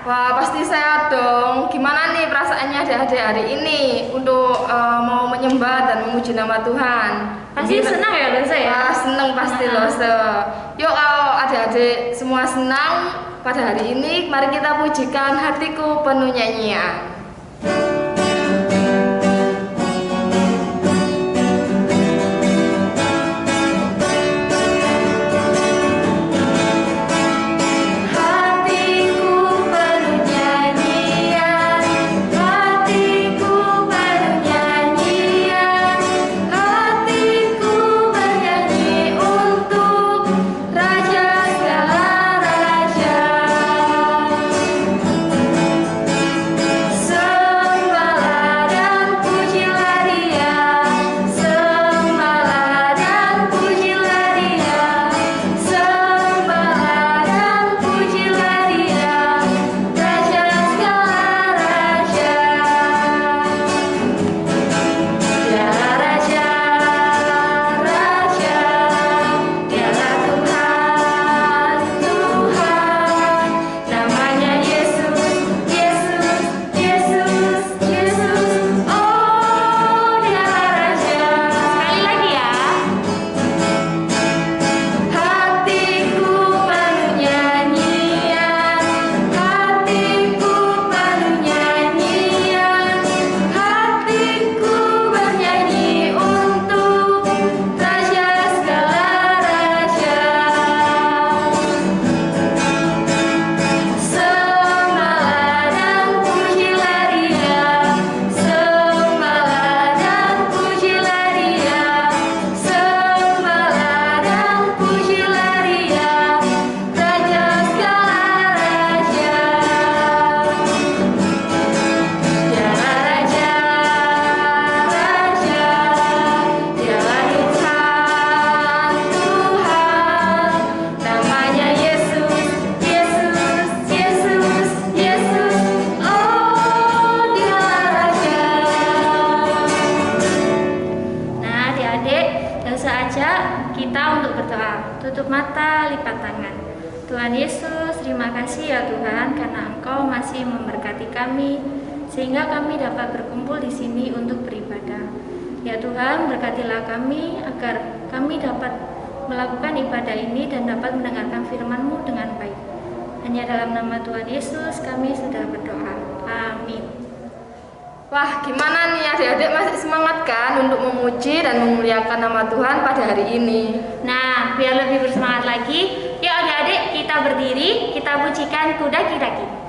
Wah, pasti sehat dong. Gimana nih perasaannya adik-adik hari ini untuk mau menyembah dan memuji nama Tuhan? Pasti senang ya Lensa ya? Wah, senang pasti loh. Yuk kalau adik-adik semua senang pada hari ini, mari kita pujikan hatiku penuh nyanyian. Tutup mata, lipat tangan. Tuhan Yesus, terima kasih ya Tuhan karena Engkau masih memberkati kami sehingga kami dapat berkumpul di sini untuk beribadah. Ya Tuhan, berkatilah kami agar kami dapat melakukan ibadah ini dan dapat mendengarkan firman-Mu dengan baik. Hanya dalam nama Tuhan Yesus kami sudah berdoa. Amin. Wah, gimana nih adik-adik, masih semangat kan untuk memuji dan memuliakan nama Tuhan pada hari ini? Nah, biar lebih bersemangat lagi, yuk adik-adik kita berdiri, kita pujikan Kudaki-daki.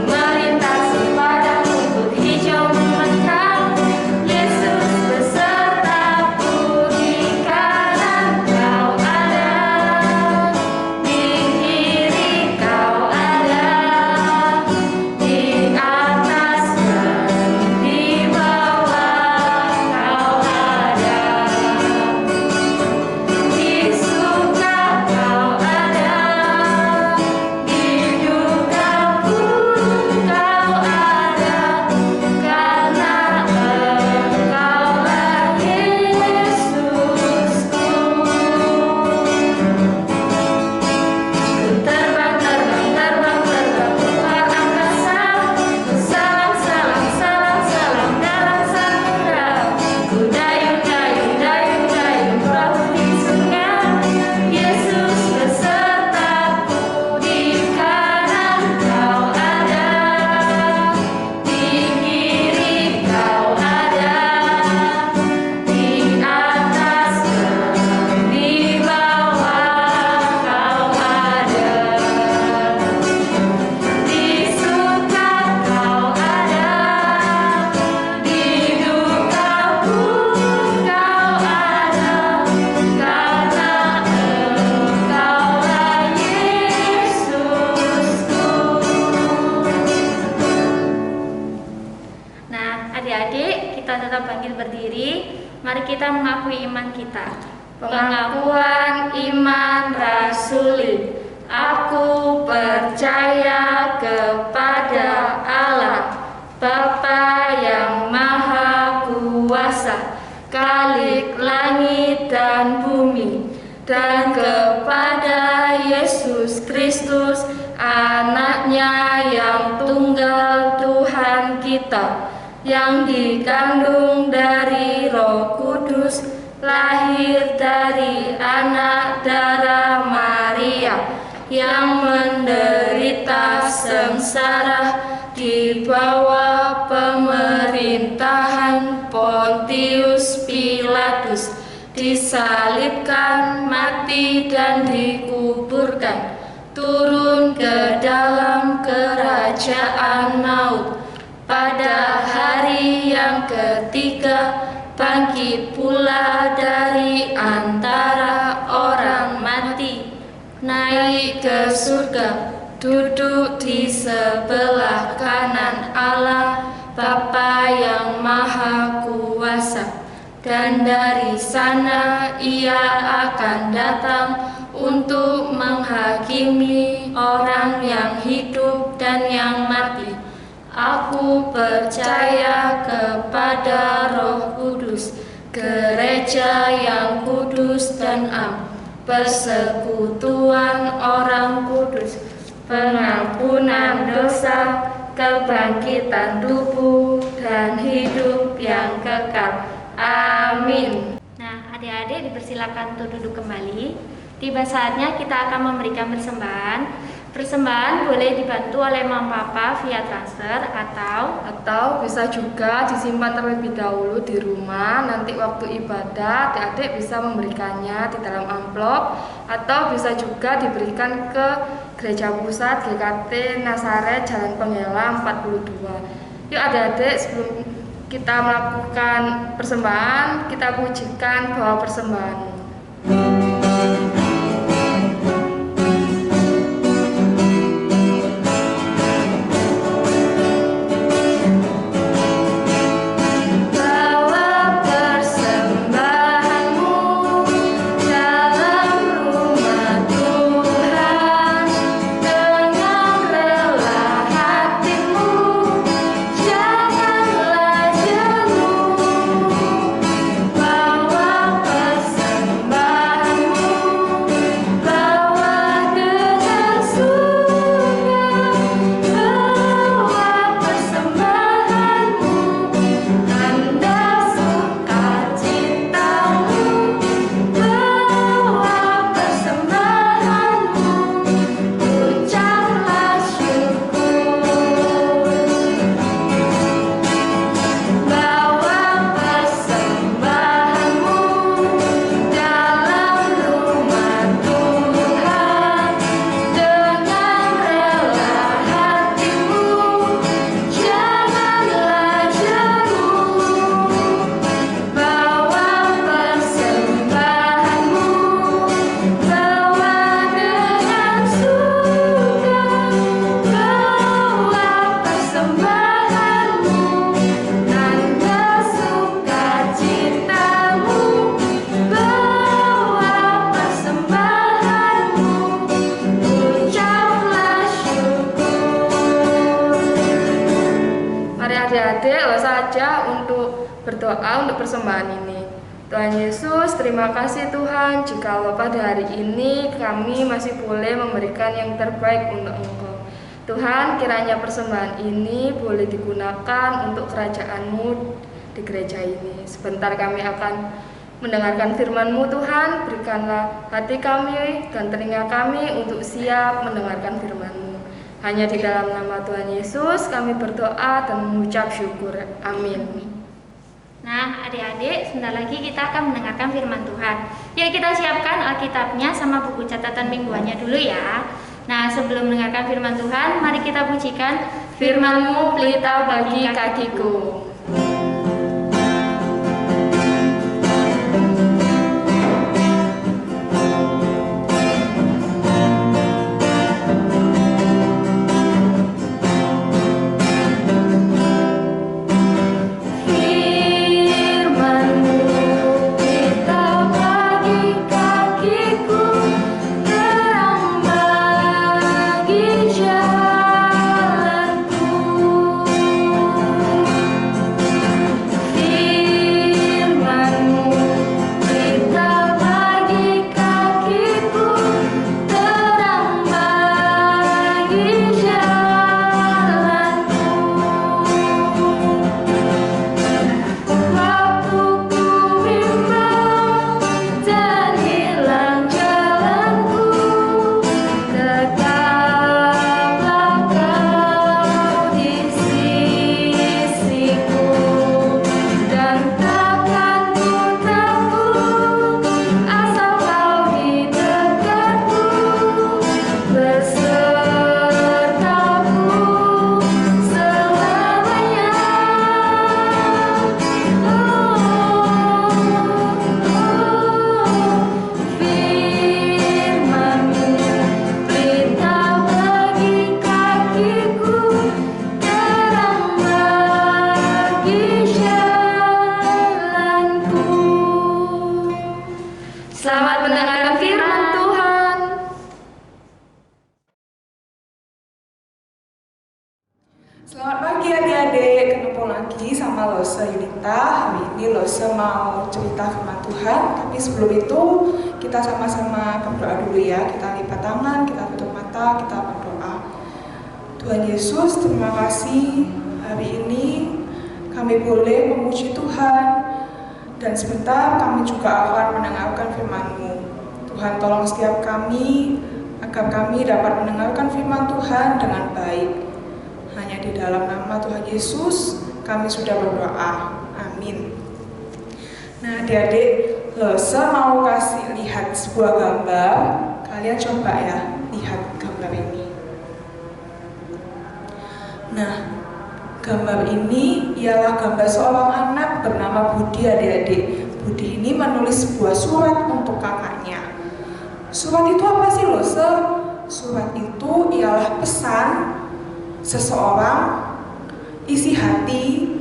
Melintasi padang rumput hijau membentang. kita tetap bangkit berdiri, mari kita mengakui iman kita. Pengakuan iman rasuli. Aku percaya kepada Allah, Bapa yang Maha Kuasa, Khalik langit dan bumi, dan kepada Yesus Kristus, Anaknya yang tunggal Tuhan kita, yang dikandung dari Roh Kudus, lahir dari anak darah Maria, yang menderita sengsara di bawah pemerintahan Pontius Pilatus, disalibkan, mati dan dikuburkan, turun ke dalam kerajaan maut, pada hari yang ketiga bangkit pula dari antara orang mati, naik ke surga, duduk di sebelah kanan Allah, Bapa yang Maha Kuasa, dan dari sana Ia akan datang untuk menghakimi orang yang hidup dan yang mati. Aku percaya kepada Roh Kudus, gereja yang kudus dan am, persekutuan orang kudus, pengampunan dosa, kebangkitan tubuh, dan hidup yang kekal. Amin. Nah, adik-adik dipersilakan untuk duduk kembali. Tiba saatnya kita akan memberikan persembahan. Persembahan boleh dibantu oleh Mama Papa via transfer atau bisa juga disimpan terlebih dahulu di rumah. Nanti waktu ibadah adik-adik bisa memberikannya di dalam amplop, atau bisa juga diberikan ke Gereja Pusat GKT Nasaret Jalan Penghela 42. Yuk adik-adik, sebelum kita melakukan persembahan, kita pujikan bahwa persembahan. Berdoa untuk persembahan ini. Tuhan Yesus, terima kasih Tuhan, jikalau pada hari ini kami masih boleh memberikan yang terbaik untuk Engkau. Tuhan, kiranya persembahan ini boleh digunakan untuk kerajaan-Mu di gereja ini. Sebentar kami akan mendengarkan firman-Mu Tuhan, berikanlah hati kami dan telinga kami untuk siap mendengarkan firman-Mu. Hanya di dalam nama Tuhan Yesus kami berdoa dan mengucap syukur. Amin. Nah, adik-adik, sebentar lagi kita akan mendengarkan firman Tuhan. Yuk kita siapkan Alkitabnya sama buku catatan mingguannya dulu ya. Nah, sebelum mendengarkan firman Tuhan, mari kita pujikan Firman-Mu pelita bagi kakiku. Firman nanti Lose mau cerita firman Tuhan, tapi sebelum itu kita sama-sama berdoa dulu ya. Kita lipat tangan, kita tutup mata, kita berdoa. Tuhan Yesus, terima kasih hari ini kami boleh memuji Tuhan, dan sebentar kami juga akan mendengarkan firman-Mu. Tuhan, tolong setiap kami agar kami dapat mendengarkan firman Tuhan dengan baik. Hanya di dalam nama Tuhan Yesus kami sudah berdoa. Amin. Nah, adik-adik, Lose mau kasih lihat sebuah gambar. Kalian coba ya, lihat gambar ini. Nah, gambar ini ialah gambar seorang anak bernama Budi, adik-adik. Budi ini menulis sebuah surat untuk kakaknya. Surat itu apa sih, Lose? Surat itu ialah pesan seseorang, isi hati,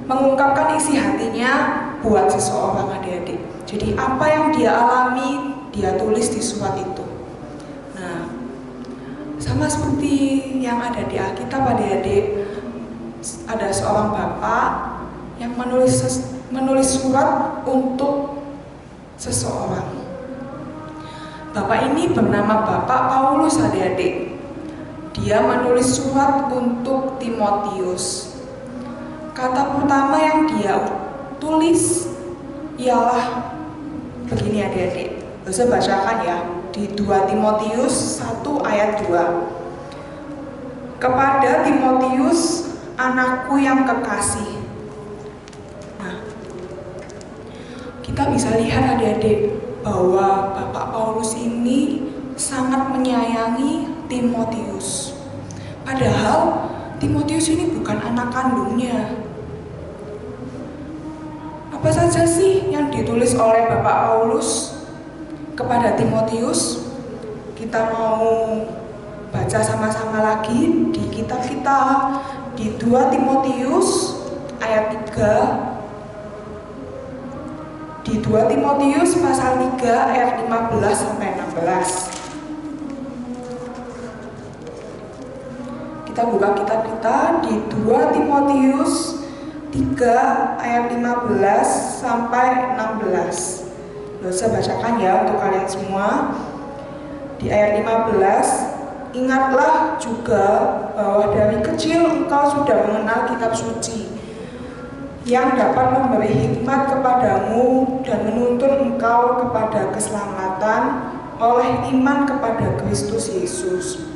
mengungkapkan isi hatinya buat seseorang, adik-adik. Jadi apa yang dia alami, dia tulis di surat itu. Nah, sama seperti yang ada di Alkitab, adik-adik, ada seorang bapak yang menulis surat untuk seseorang. Bapak ini bernama Bapak Paulus, adik-adik. Dia menulis surat untuk Timotius. Kata pertama yang dia tulis ialah begini, adik-adik. Bisa bacakan ya, di 2 Timotius 1 ayat 2. Kepada Timotius, anakku yang kekasih. Nah, kita bisa lihat, adik-adik, bahwa Bapak Paulus ini sangat menyayangi Timotius. Padahal Timotius ini bukan anak kandungnya. Apa saja sih yang ditulis oleh Bapak Paulus kepada Timotius? Kita mau baca sama-sama lagi di kitab kita, di 2 Timotius ayat 3. Di 2 Timotius pasal 3 ayat 15 sampai 16. Kita buka kitab kita di 2 Timotius 3 ayat 15 sampai 16. Bisa bacakan ya untuk kalian semua. Di ayat 15, ingatlah juga bahwa dari kecil engkau sudah mengenal kitab suci yang dapat memberi hikmat kepadamu dan menuntun engkau kepada keselamatan oleh iman kepada Kristus Yesus.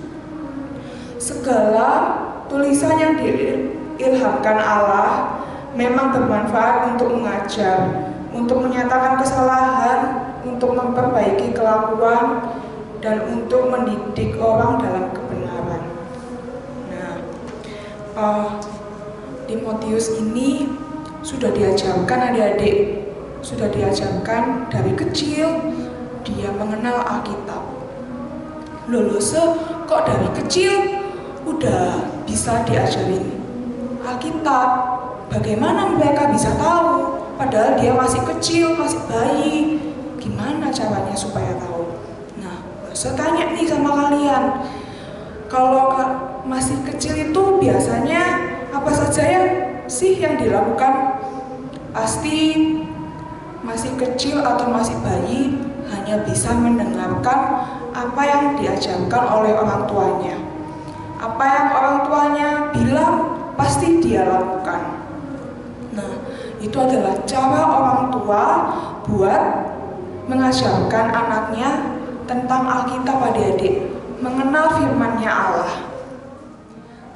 Segala tulisan yang diilhamkan Allah memang bermanfaat untuk mengajar, untuk menyatakan kesalahan, untuk memperbaiki kelakuan, dan untuk mendidik orang dalam kebenaran. Nah, Timotius ini sudah diajarkan, adik-adik, sudah diajarkan dari kecil dia mengenal Alkitab. Lulus kok dari kecil udah bisa diajarin Alkitab? Bagaimana mereka bisa tahu? Padahal dia masih kecil, masih bayi. Gimana caranya supaya tahu? Nah, saya tanya nih sama kalian, kalau masih kecil itu biasanya apa saja sih yang dilakukan? Pasti masih kecil atau masih bayi hanya bisa mendengarkan apa yang diajarkan oleh orang tuanya. Apa yang orang tuanya bilang pasti dia lakukan. Nah, itu adalah cara orang tua buat mengajarkan anaknya tentang Alkitab, adik-adik, mengenal firman-Nya Allah.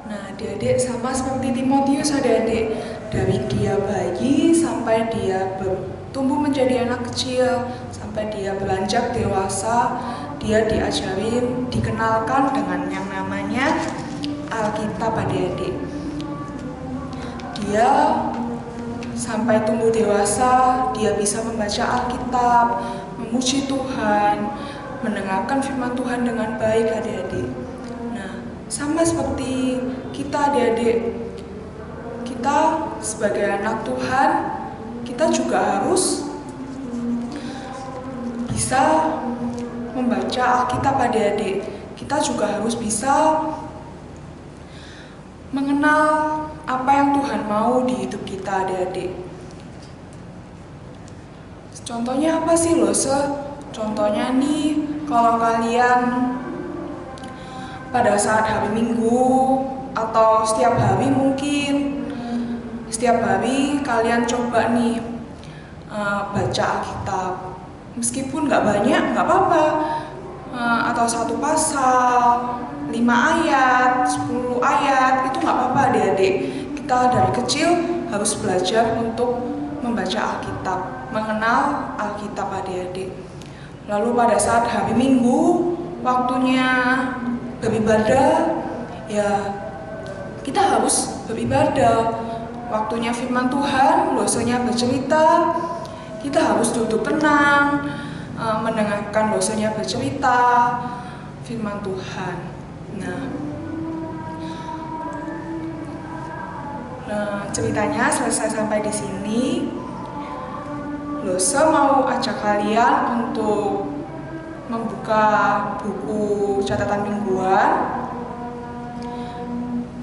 Nah, adik-adik sama seperti Timotius, adik-adik, dari dia bayi sampai dia bertumbuh menjadi anak kecil, sampai dia beranjak dewasa, dia diajarin, dikenalkan dengan yang namanya Alkitab, adik-adik. Dia sampai tumbuh dewasa, dia bisa membaca Alkitab, memuji Tuhan, mendengarkan firman Tuhan dengan baik, adik-adik. Nah, sama seperti kita, adik-adik, kita sebagai anak Tuhan, kita juga harus bisa membaca Alkitab, adik-adik. Kita juga harus bisa mengenal apa yang Tuhan mau di hidup kita, adik-adik. Contohnya apa sih Lose? Contohnya nih, kalau kalian pada saat hari Minggu atau setiap hari mungkin, setiap hari kalian coba nih baca Alkitab. Meskipun nggak banyak, nggak apa-apa. Atau satu pasal, 5 ayat, 10 ayat, itu nggak apa-apa adik-adik. Kita dari kecil harus belajar untuk membaca Alkitab, mengenal Alkitab adik-adik. Lalu pada saat hari Minggu, waktunya beribadah, ya kita harus beribadah. Waktunya firman Tuhan, dosanya bercerita, kita harus duduk tenang, mendengarkan dosanya bercerita firman Tuhan. Nah, ceritanya selesai sampai di sini. Lose mau ajak kalian untuk membuka buku catatan mingguan.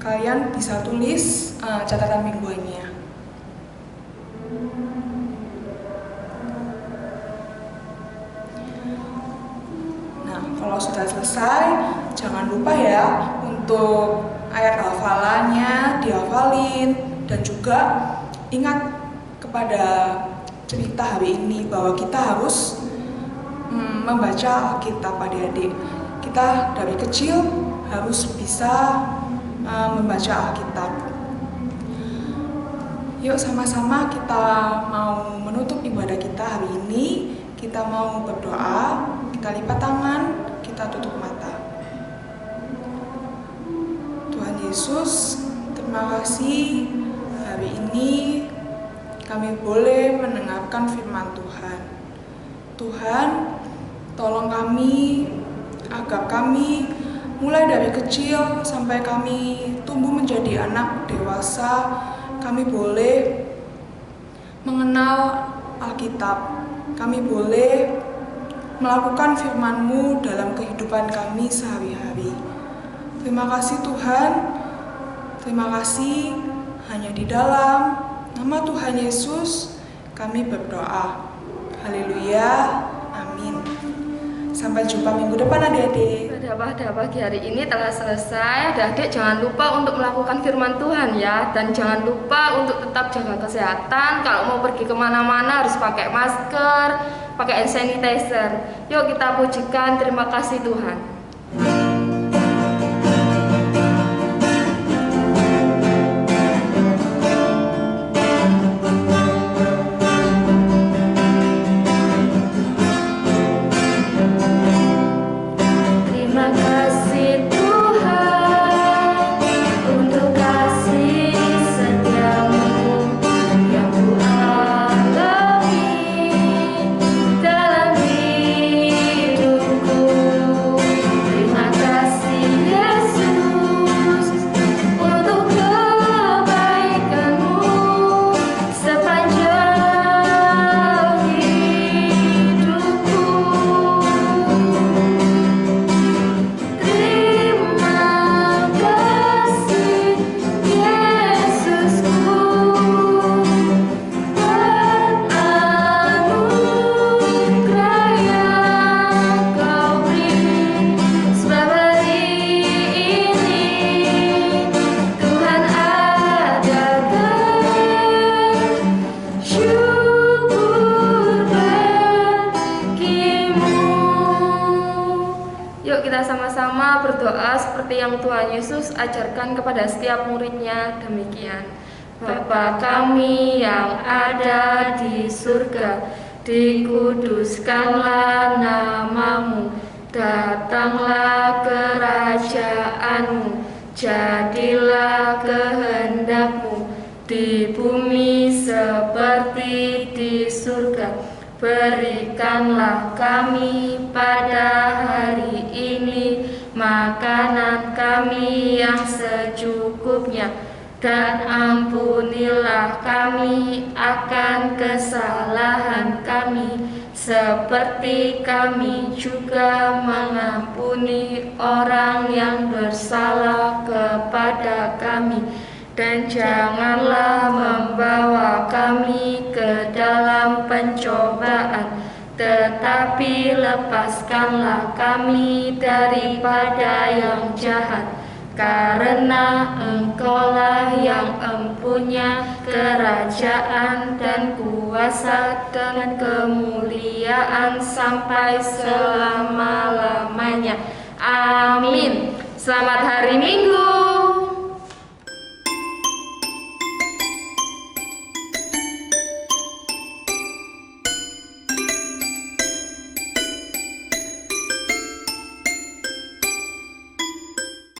Kalian bisa tulis catatan mingguannya. Nah, kalau sudah selesai, jangan lupa ya untuk ayat hafalannya dihafalin, dan juga ingat kepada cerita hari ini bahwa kita harus membaca Alkitab adik-adik. Kita dari kecil harus bisa membaca Alkitab. Yuk sama-sama kita mau menutup ibadah kita hari ini. Kita mau berdoa, kita lipat tangan, kita tutup mata. Tuhan Yesus, terima kasih hari ini kami boleh mendengarkan firman Tuhan. Tuhan, tolong kami agar kami mulai dari kecil sampai kami tumbuh menjadi anak dewasa, kami boleh mengenal Alkitab. Kami boleh melakukan firman-Mu dalam kehidupan kami sehari-hari. Terima kasih Tuhan, terima kasih hanya di dalam nama Tuhan Yesus kami berdoa. Haleluya, amin. Sampai jumpa minggu depan adik-adik. Pada pagi hari ini telah selesai. Adik-adik jangan lupa untuk melakukan firman Tuhan ya. Dan jangan lupa untuk tetap jaga kesehatan. Kalau mau pergi kemana-mana harus pakai masker, pakai hand sanitizer. Yuk kita pujikan, terima kasih Tuhan. Sama-sama berdoa seperti yang Tuhan Yesus ajarkan kepada setiap muridnya, demikian. Bapa kami yang ada di surga, dikuduskanlah namamu, datanglah kerajaanmu, jadilah kehendakmu di bumi seperti di surga. Berikanlah kami pada hari ini makanan kami yang secukupnya, dan ampunilah kami akan kesalahan kami, seperti kami juga mengampuni orang yang bersalah kepada kami. dan janganlah membawa kami ke dalam pencobaan, tetapi lepaskanlah kami daripada yang jahat. Karena Engkaulah yang empunya kerajaan dan kuasa dan kemuliaan sampai selama-lamanya. Amin. Selamat hari Minggu.